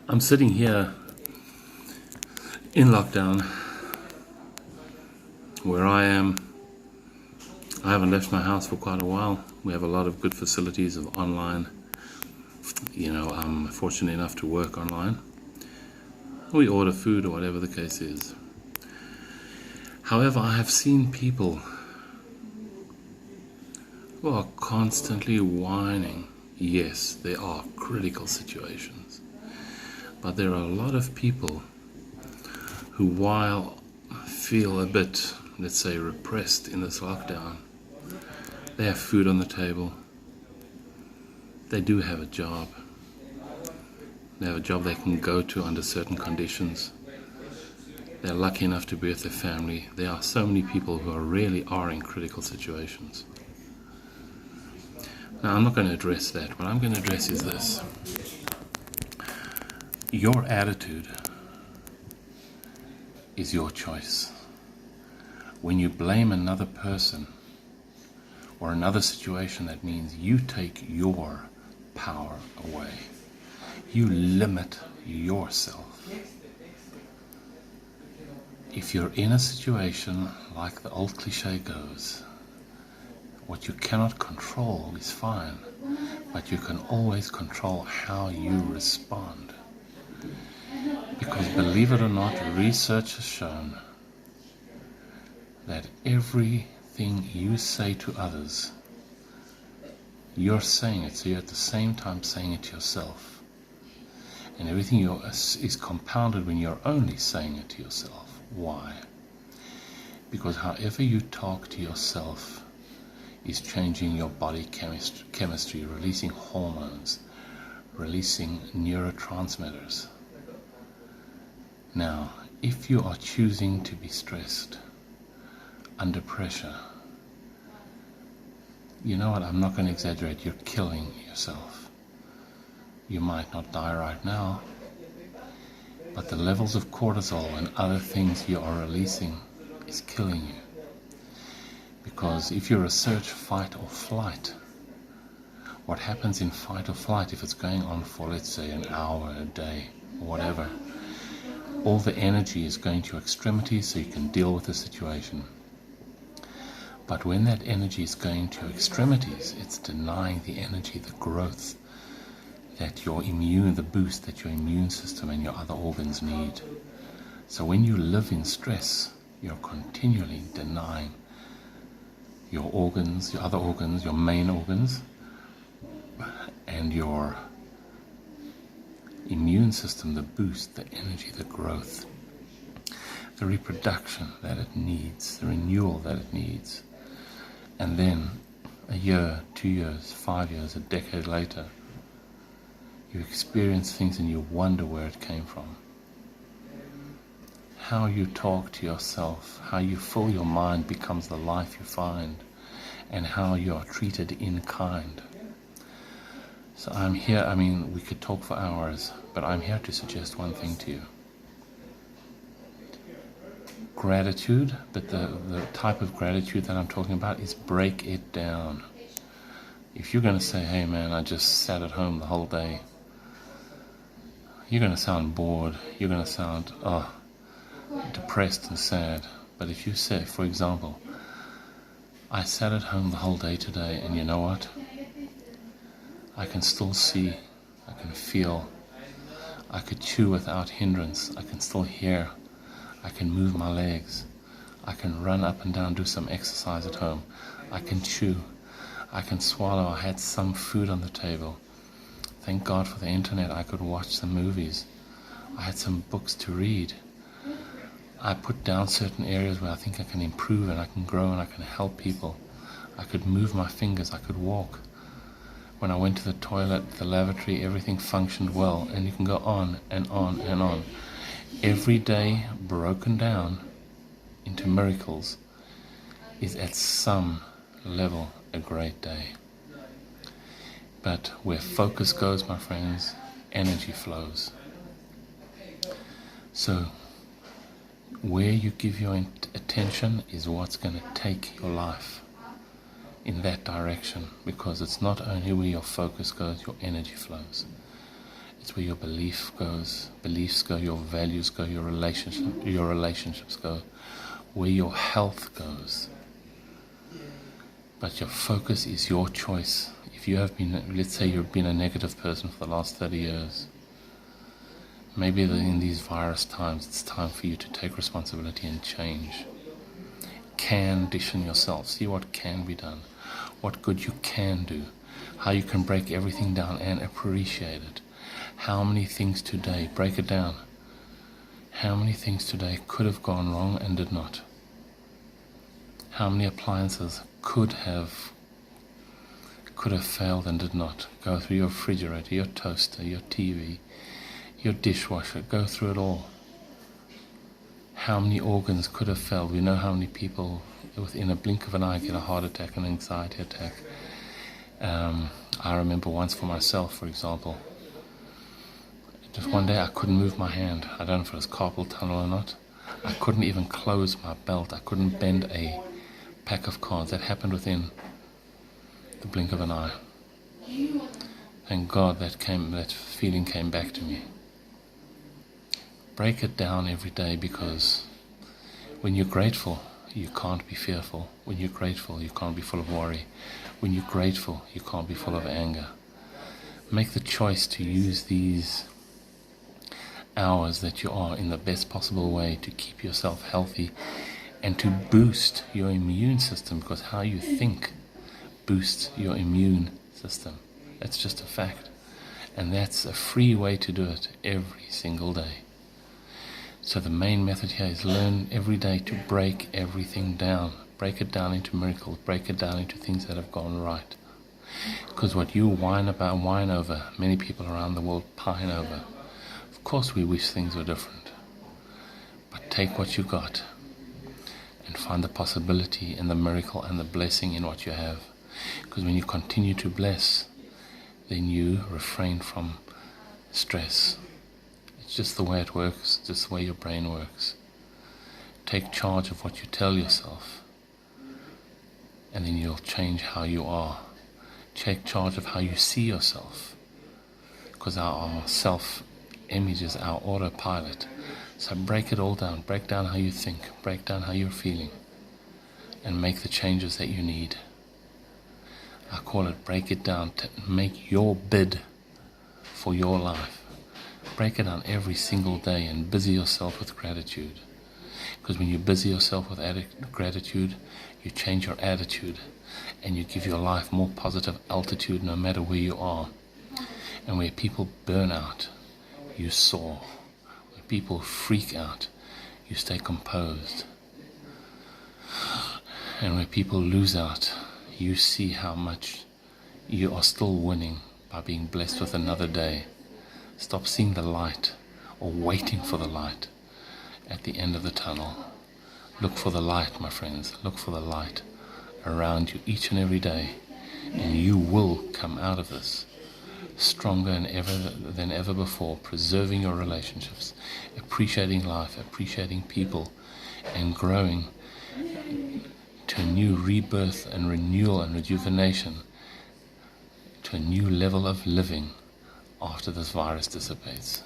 I'm sitting here in lockdown where I am. I haven't left my house for quite a while. We have a lot of good facilities of online. I'm fortunate enough to work online. We order food or whatever the case is. However, I have seen people who are constantly whining. Yes, there are critical situations, but there are a lot of people who, while feel a bit, let's say, repressed in this lockdown, they have food on the table, they do have a job, they have a job they can go to under certain conditions, they're lucky enough to be with their family. There are so many people who really are in critical situations. Now, I'm not going to address that. What I'm going to address is this. Your attitude is your choice. When you blame another person or another situation, that means you take your power away. You limit yourself. If you're in a situation, like the old cliche goes, what you cannot control is fine, but you can always control how you respond. Because believe it or not, research has shown that everything you say to others, you're saying it, so you're at the same time saying it to yourself. And everything is compounded when you're only saying it to yourself. Why? Because however you talk to yourself is changing your body chemistry, releasing hormones, releasing neurotransmitters. Now, if you are choosing to be stressed, under pressure, you know what, I'm not going to exaggerate, you're killing yourself. You might not die right now, but the levels of cortisol and other things you are releasing is killing you. Because if you research fight or flight, what happens in fight or flight, if it's going on for, let's say, an hour, a day, or whatever, all the energy is going to your extremities so you can deal with the situation. But when that energy is going to your extremities, it's denying the energy, the growth that the boost that your immune system and your other organs need. So when you live in stress, you're continually denying your organs, your other organs, your main organs, and your immune system, the boost, the energy, the growth, the reproduction that it needs, the renewal that it needs. And then a year, 2 years, 5 years, a decade later, you experience things and you wonder where it came from. How you talk to yourself, how you fill your mind becomes the life you find, and how you are treated in kind. So I'm here, we could talk for hours, but I'm here to suggest one thing to you. Gratitude, but the type of gratitude that I'm talking about is break it down. If you're going to say, hey man, I just sat at home the whole day, you're going to sound bored, you're going to sound depressed and sad. But if you say, for example, I sat at home the whole day today, and you know what? I can still see, I can feel, I could chew without hindrance, I can still hear, I can move my legs, I can run up and down, do some exercise at home, I can chew, I can swallow, I had some food on the table. Thank God for the internet, I could watch some movies, I had some books to read. I put down certain areas where I think I can improve and I can grow and I can help people. I could move my fingers, I could walk. When I went to the toilet, the lavatory, everything functioned well, and you can go on and on and on. Every day broken down into miracles is at some level a great day. But where focus goes, my friends, energy flows. So where you give your attention is what's going to take your life in that direction, because it's not only where your focus goes, your energy flows. It's That's where your beliefs go, your values go, your relationships go, where your health goes. But your focus is your choice. If you have been, let's say you've been a negative person for the last 30 years, maybe in these virus times, it's time for you to take responsibility and change. Condition yourself. See what can be done, what good you can do, how you can break everything down and appreciate it. How many things today, break it down. How many things today could have gone wrong and did not? How many appliances could have failed and did not? Go through your refrigerator, your toaster, your TV, your dishwasher, go through it all. How many organs could have failed? We know how many people within a blink of an eye get a heart attack, an anxiety attack. I remember once for myself, for example, just one day I couldn't move my hand. I don't know if it was carpal tunnel or not. I couldn't even close my belt. I couldn't bend a pack of cards. That happened within the blink of an eye. Thank God that feeling came back to me. Break it down every day, because when you're grateful, you can't be fearful. When you're grateful, you can't be full of worry. When you're grateful, you can't be full of anger. Make the choice to use these hours that you are in the best possible way to keep yourself healthy and to boost your immune system, because how you think boosts your immune system. That's just a fact. And that's a free way to do it every single day. So the main method here is learn every day to break everything down. Break it down into miracles. Break it down into things that have gone right. Because what you whine over, many people around the world pine over. Of course we wish things were different. But take what you got and find the possibility and the miracle and the blessing in what you have. Because when you continue to bless, then you refrain from stress. It's just the way it works, just the way your brain works. Take charge of what you tell yourself, and then you'll change how you are. Take charge of how you see yourself, because our self-image is our autopilot. So break it all down. Break down how you think. Break down how you're feeling, and make the changes that you need. I call it break it down. To make your bid for your life. Break it down every single day and busy yourself with gratitude. Because when you busy yourself with gratitude, you change your attitude and you give your life more positive altitude no matter where you are. And where people burn out, you soar. Where people freak out, you stay composed. And where people lose out, you see how much you are still winning by being blessed with another day. Stop seeing the light or waiting for the light at the end of the tunnel. Look for the light, my friends. Look for the light around you each and every day, and you will come out of this stronger than ever before, preserving your relationships, appreciating life, appreciating people, and growing to a new rebirth and renewal and rejuvenation, to a new level of living after this virus dissipates.